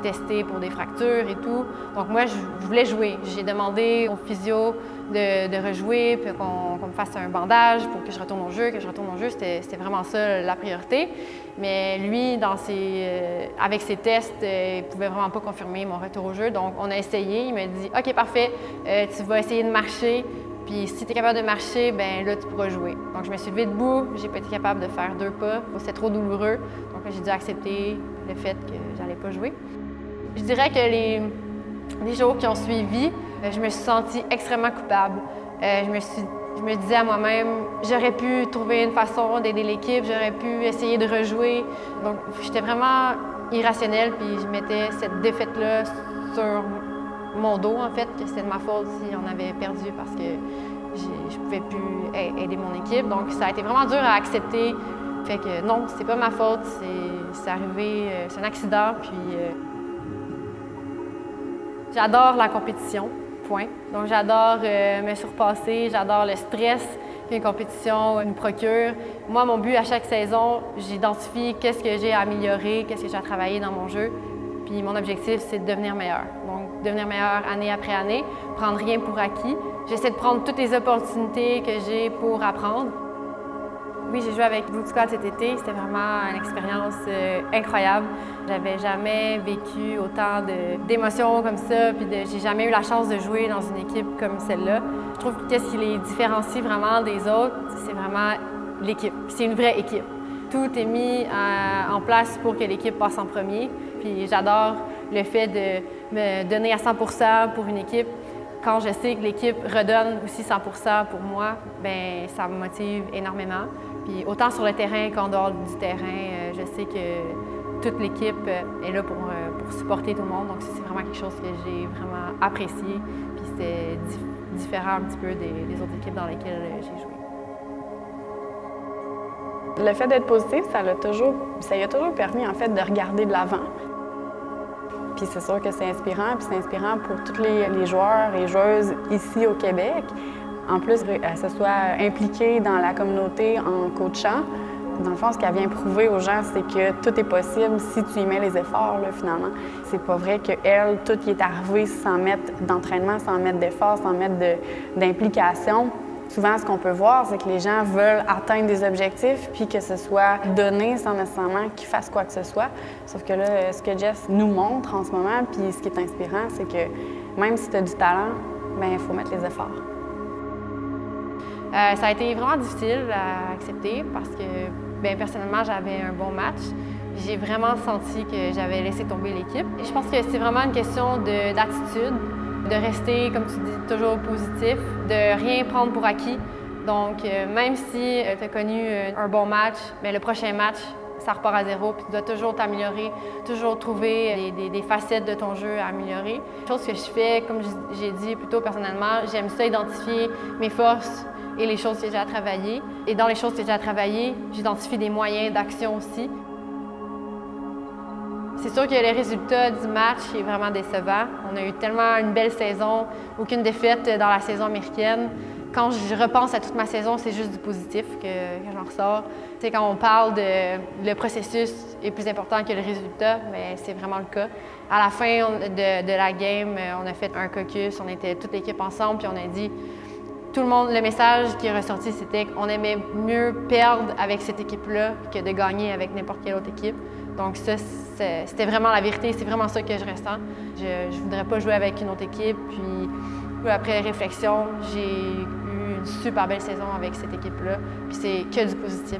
testé pour des fractures et tout. Donc moi, je voulais jouer. J'ai demandé au physio de rejouer, puis qu'on me fasse un bandage pour que je retourne au jeu, C'était vraiment ça la priorité. Mais lui, avec ses tests, il ne pouvait vraiment pas confirmer mon retour au jeu. Donc on a essayé. Il m'a dit « OK, parfait, tu vas essayer de marcher. Puis si tu es capable de marcher, ben là, tu pourras jouer. » Donc je me suis levée debout. J'ai pas été capable de faire 2 pas. C'était trop douloureux. Donc là, j'ai dû accepter le fait que j'allais pas jouer. Je dirais que les jours qui ont suivi, je me suis sentie extrêmement coupable. Je me disais à moi-même, j'aurais pu trouver une façon d'aider l'équipe, j'aurais pu essayer de rejouer. Donc, j'étais vraiment irrationnelle, puis je mettais cette défaite-là sur mon dos, en fait, que c'était de ma faute si on avait perdu parce que je pouvais plus aider mon équipe. Donc, ça a été vraiment dur à accepter. Fait que non, c'est pas ma faute, c'est arrivé, c'est un accident, puis j'adore la compétition, point. Donc j'adore me surpasser, j'adore le stress qu'une compétition nous procure. Moi, mon but à chaque saison, j'identifie qu'est-ce que j'ai à améliorer, qu'est-ce que j'ai à travailler dans mon jeu. Puis mon objectif, c'est de devenir meilleur. Donc devenir meilleur année après année, prendre rien pour acquis. J'essaie de prendre toutes les opportunités que j'ai pour apprendre. Oui, j'ai joué avec Blue Squad cet été. C'était vraiment une expérience incroyable. J'avais jamais vécu autant d'émotions comme ça, puis j'ai jamais eu la chance de jouer dans une équipe comme celle-là. Je trouve que ce qui les différencie vraiment des autres, c'est vraiment l'équipe. C'est une vraie équipe. Tout est mis en place pour que l'équipe passe en premier. Puis j'adore le fait de me donner à 100% pour une équipe. Quand je sais que l'équipe redonne aussi 100% pour moi, bien, ça me motive énormément. Puis autant sur le terrain qu'en dehors du terrain, je sais que toute l'équipe est là pour supporter tout le monde. Donc c'est vraiment quelque chose que j'ai vraiment apprécié. Puis c'était différent un petit peu des autres équipes dans lesquelles j'ai joué. Le fait d'être positif, ça lui a toujours permis en fait de regarder de l'avant. Puis c'est sûr que c'est inspirant, puis c'est inspirant pour tous les joueurs et joueuses ici au Québec. En plus, elle se soit impliquée dans la communauté en coachant. Dans le fond, ce qu'elle vient prouver aux gens, c'est que tout est possible si tu y mets les efforts, là, finalement. C'est pas vrai qu'elle, tout y est arrivé sans mettre d'entraînement, sans mettre d'efforts, sans mettre d'implication. Souvent, ce qu'on peut voir, c'est que les gens veulent atteindre des objectifs puis que ce soit donné sans nécessairement qu'ils fassent quoi que ce soit. Sauf que là, ce que Jess nous montre en ce moment, puis ce qui est inspirant, c'est que même si tu as du talent, bien, il faut mettre les efforts. Ça a été vraiment difficile à accepter parce que, bien, personnellement, j'avais un bon match. J'ai vraiment senti que j'avais laissé tomber l'équipe. Je pense que c'est vraiment une question d'attitude, de rester, comme tu dis, toujours positif, de rien prendre pour acquis. Donc, même si tu as connu un bon match, bien, le prochain match, ça repart à zéro, puis tu dois toujours t'améliorer, toujours trouver des facettes de ton jeu à améliorer. Chose que je fais, comme j'ai dit plus tôt personnellement, j'aime ça identifier mes forces et les choses que j'ai à travailler. Et dans les choses que j'ai à travailler, j'identifie des moyens d'action aussi. C'est sûr que le résultat du match est vraiment décevant. On a eu tellement une belle saison, aucune défaite dans la saison américaine. Quand je repense à toute ma saison, c'est juste du positif que j'en ressors. Tu sais, quand on parle le processus est plus important que le résultat, mais c'est vraiment le cas. À la fin de la game, on a fait un caucus, on était toute l'équipe ensemble, puis on a dit tout le monde, le message qui est ressorti, c'était qu'on aimait mieux perdre avec cette équipe-là que de gagner avec n'importe quelle autre équipe. Donc ça, c'était vraiment la vérité, c'est vraiment ça que je ressens. Je ne voudrais pas jouer avec une autre équipe. Puis après réflexion, j'ai eu une super belle saison avec cette équipe-là. Puis c'est que du positif.